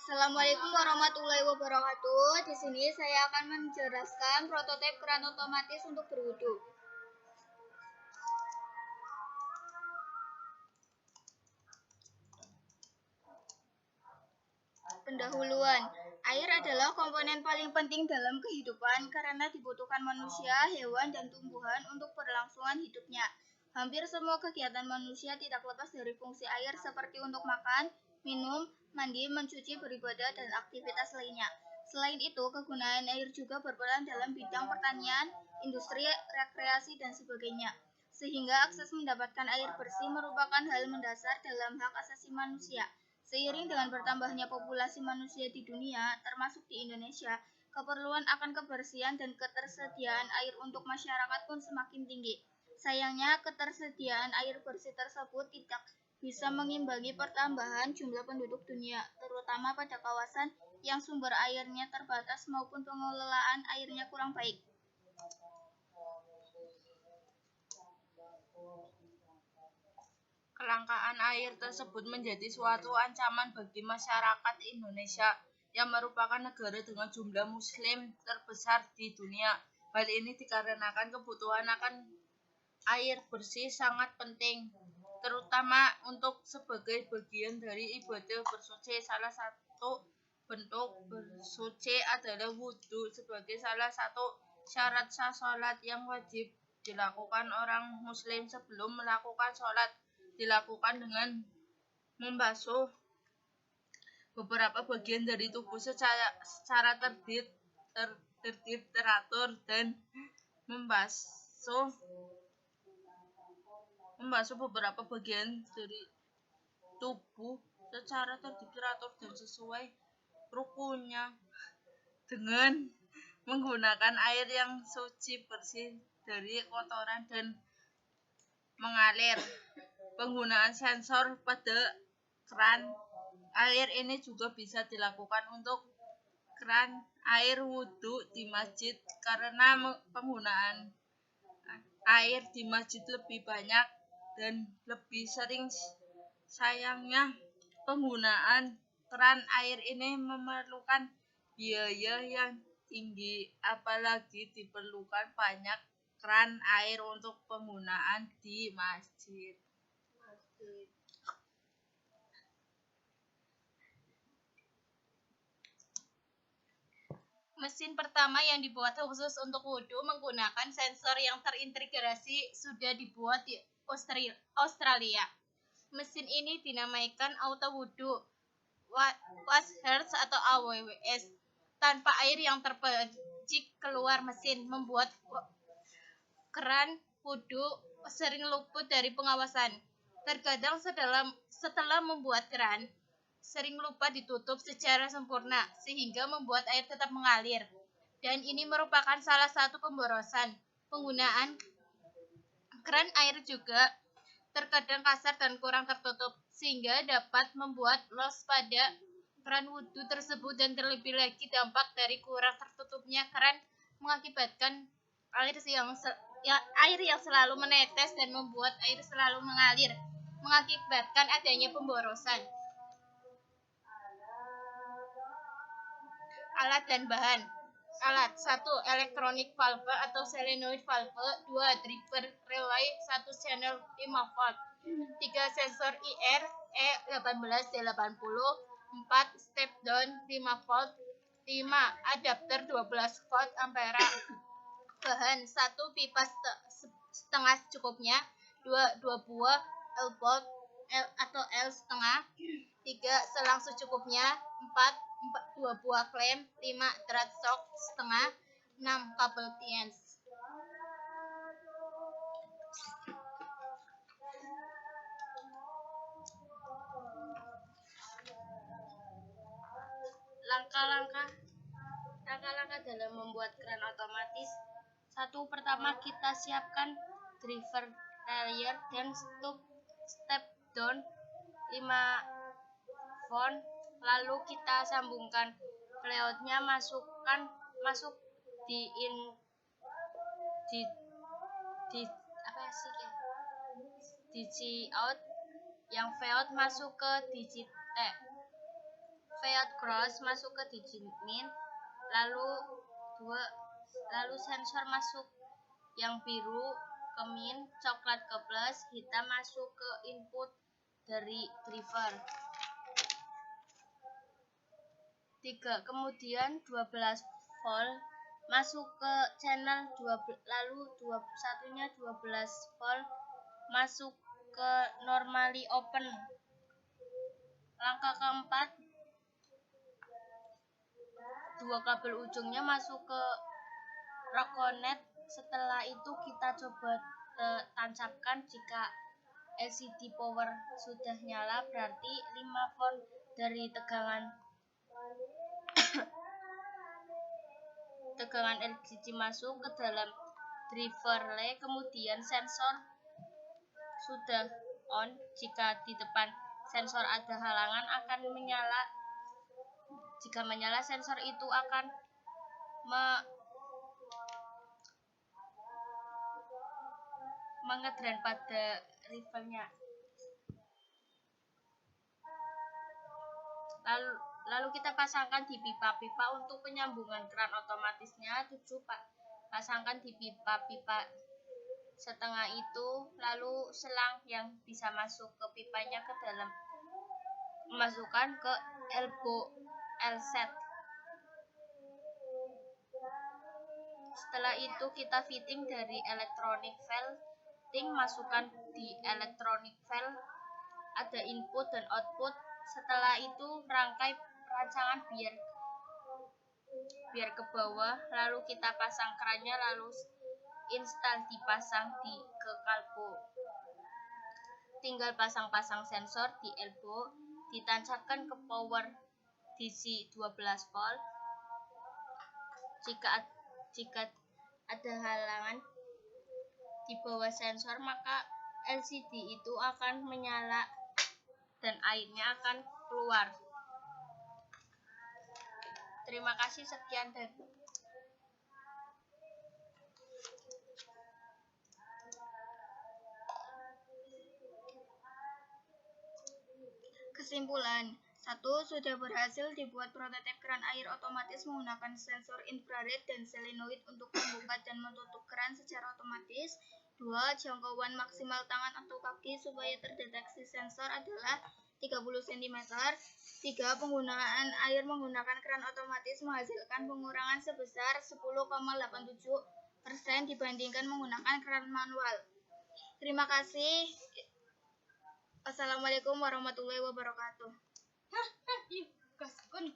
Assalamualaikum warahmatullahi wabarakatuh. Di sini saya akan menjelaskan prototipe keran otomatis untuk berwudu. Pendahuluan. Air adalah komponen paling penting dalam kehidupan karena dibutuhkan manusia, hewan, dan tumbuhan untuk berlangsungan hidupnya. Hampir semua kegiatan manusia tidak lepas dari fungsi air seperti untuk makan, minum, mandi, mencuci, beribadah, dan aktivitas lainnya. Selain itu, kegunaan air juga berperan dalam bidang pertanian, industri, rekreasi, dan sebagainya. Sehingga akses mendapatkan air bersih merupakan hal mendasar dalam hak asasi manusia. Seiring dengan bertambahnya populasi manusia di dunia, termasuk di Indonesia, keperluan akan kebersihan dan ketersediaan air untuk masyarakat pun semakin tinggi. Sayangnya, ketersediaan air bersih tersebut tidak bisa mengimbangi pertambahan jumlah penduduk dunia, terutama pada kawasan yang sumber airnya terbatas maupun pengelolaan airnya kurang baik. Kelangkaan air tersebut menjadi suatu ancaman bagi masyarakat Indonesia yang merupakan negara dengan jumlah muslim terbesar di dunia. Hal ini dikarenakan kebutuhan akan air bersih sangat penting, terutama untuk sebagai bagian dari ibadah bersuci. Salah satu bentuk bersuci adalah wudhu sebagai salah satu syarat sah sholat yang wajib dilakukan orang muslim sebelum melakukan sholat. Dilakukan dengan membasuh beberapa bagian dari tubuh secara tertib, teratur, dan membasuh beberapa bagian dari tubuh secara tertib, teratur, dan sesuai rukunnya dengan menggunakan air yang suci, bersih dari kotoran dan mengalir. Penggunaan sensor pada keran air ini juga bisa dilakukan untuk keran air wudhu di masjid karena penggunaan air di masjid lebih banyak dan lebih sering. Sayangnya, penggunaan keran air ini memerlukan biaya yang tinggi, apalagi diperlukan banyak keran air untuk penggunaan di masjid. Mesin pertama yang dibuat khusus untuk wudhu menggunakan sensor yang terintegrasi sudah dibuat di Australia. Mesin ini dinamakan Auto Wudhu Washers atau AWS. Tanpa air yang terpercik keluar mesin, membuat keran wudhu sering luput dari pengawasan. Terkadang setelah membuat keran, sering lupa ditutup secara sempurna sehingga membuat air tetap mengalir. Dan ini merupakan salah satu pemborosan. Penggunaan keran air juga terkadang kasar dan kurang tertutup sehingga dapat membuat loss pada keran wudhu tersebut, dan terlebih lagi dampak dari kurang tertutupnya keran mengakibatkan air yang selalu menetes dan membuat air selalu mengalir, mengakibatkan adanya pemborosan. Alat dan bahan. Alat 1. Elektronik valve atau solenoid valve. 2. Driver relay 1 channel 5 volt. 3. Sensor IR E1880. 4. Step down 5 volt. 5. Adapter 12 volt ampere. Bahan 1. Pipa setengah cukupnya. 2 buah L-bolt atau L setengah. 3. Selang secukupnya. 4. 2 buah klem. 5. Drat shock setengah. 6. Kabel TNS. Langkah-langkah dalam membuat keran otomatis. 1. Pertama, kita siapkan driver relay dan step down 5 volt. Lalu kita sambungkan pleotnya, masuk di DC out, yang veot masuk ke DC T. V Caveat cross masuk ke digimin, lalu sensor masuk yang biru ke min, coklat ke plus, hitam masuk ke input dari driver. 3. Kemudian 12 volt masuk ke channel 12, lalu satunya 12 volt masuk ke normally open. Langkah keempat, 2 kabel ujungnya masuk ke Roconet. Setelah itu kita coba tancapkan. Jika LCD power sudah nyala, berarti 5 volt dari tegangan LCD masuk ke dalam driver relay. Kemudian sensor sudah on. Jika di depan sensor ada halangan akan menyala. Jika menyala, sensor itu akan mengedran pada rivalnya. Lalu kita pasangkan di pipa-pipa. Untuk penyambungan keran otomatisnya 7 pasangkan di pipa-pipa setengah itu, lalu selang yang bisa masuk ke pipanya ke dalam, masukkan ke elbow L-set. Setelah itu kita fitting dari electronic valve. Masukkan di electronic valve, ada input dan output. Setelah itu rangkai rancangan biar ke bawah, lalu kita pasang kerannya, lalu install dipasang ke kalpo. Tinggal pasang sensor di elbow, ditancapkan ke power DC 12 volt. Jika ada halangan di bawah sensor, maka LCD itu akan menyala dan airnya akan keluar. Terima kasih, sekian dan Kesimpulan. 1. Sudah berhasil dibuat prototip keran air otomatis menggunakan sensor infrared dan solenoid untuk membuka dan menutup keran secara otomatis. 2. Jangkauan maksimal tangan atau kaki supaya terdeteksi sensor adalah 30 cm. 3. Penggunaan air menggunakan keran otomatis menghasilkan pengurangan sebesar 10,87% dibandingkan menggunakan keran manual. Terima kasih. Assalamualaikum warahmatullahi wabarakatuh. Yuk, gaskun.